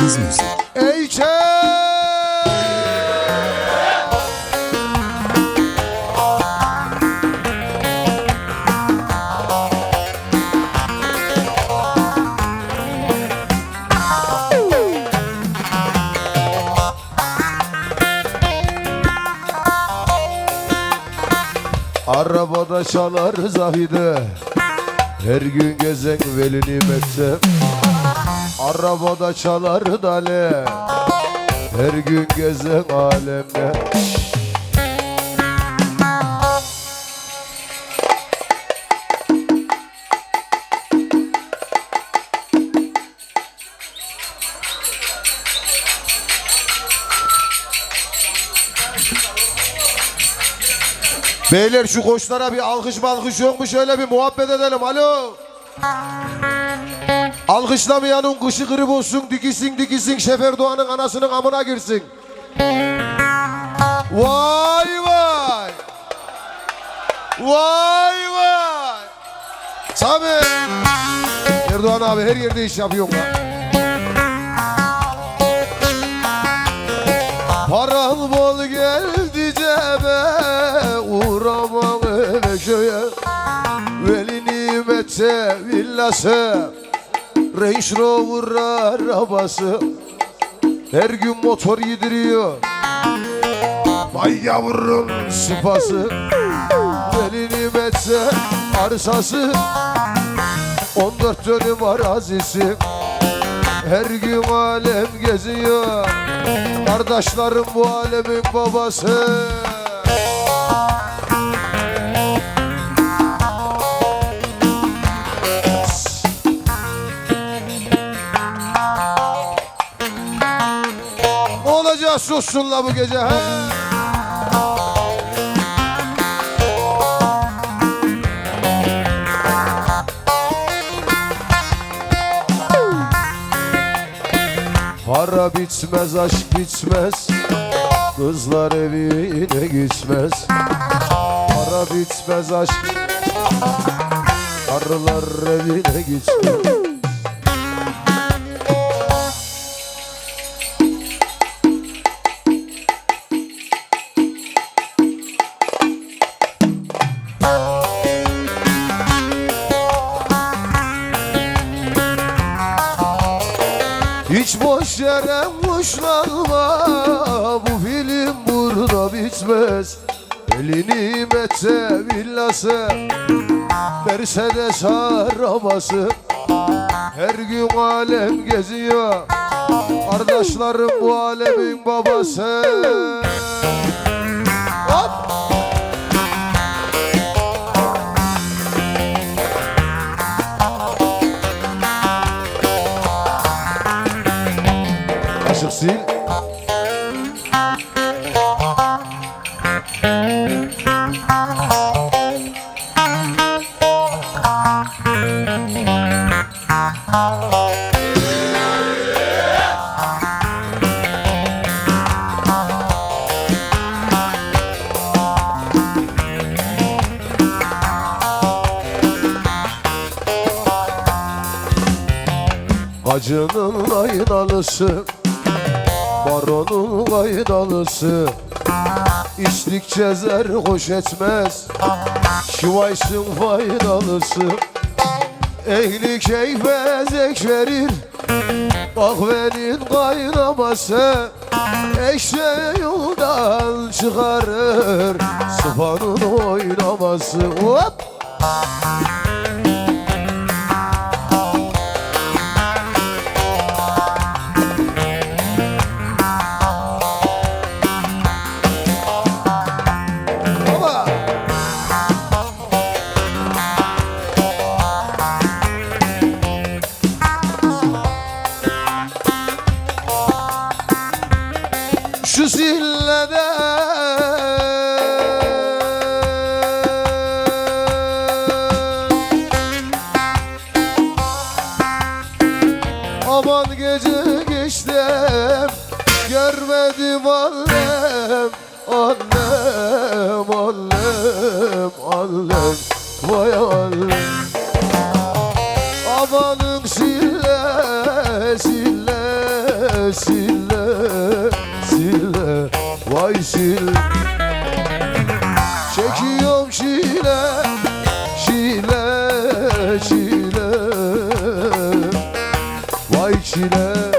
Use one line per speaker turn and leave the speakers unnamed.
Yıldız Müzik.
Eyçe! Arabada çalar Zahide, her gün gezen veli nimette. Arabada çalar Dale, her gün gezen alemde. Beyler şu koçlara bir alkış malkış yok mu? Şöyle bir muhabbet edelim. Alo. Alkışlamayanın kışı grip olsun, dikisin Şef Erdoğan'ın anasının amına girsin. Vay vay. Vay vay. Tabii. Erdoğan abi her yerde iş yapıyor ya. Paran bol geldi cebe, uğramam eve köye. Veli nimete villası, Range Rover arabası, her gün motor yediriyor. Vay yavrum sıpası. Veli nimete arsası, 14 dönüm arazisi, her gün alem geziyor. Kardeşlerim bu alemin babası. Ne olacak sussunla bu gece he? Para bitmez, aşk bitmez, kızlar evine gitmez. Para bitmez, aşk, karılar evine gitmez. Hiç boş yere kuşlanma, bu film burada bitmez. Veli nimete villası, Mercedes arabası, her gün alem geziyor. Kardeşlerim bu alemin babası. Hop! Kaşık sil. Hacının aynalısı, baronun kaydalısı, İçtikçe zerhoş etmez, şivaysın faydalısı. Ehli keyfe zevk verir, kahvenin kaynaması, eşeği yoldan çıkarır, sıfanın oynaması. Hop! Şu zillede aman gece geçtim, görmedim annem, annem, annem, annem, vay annem. Amanın sille, sille sille sille vay sille. Çekiyorum şile şile şile vay çile.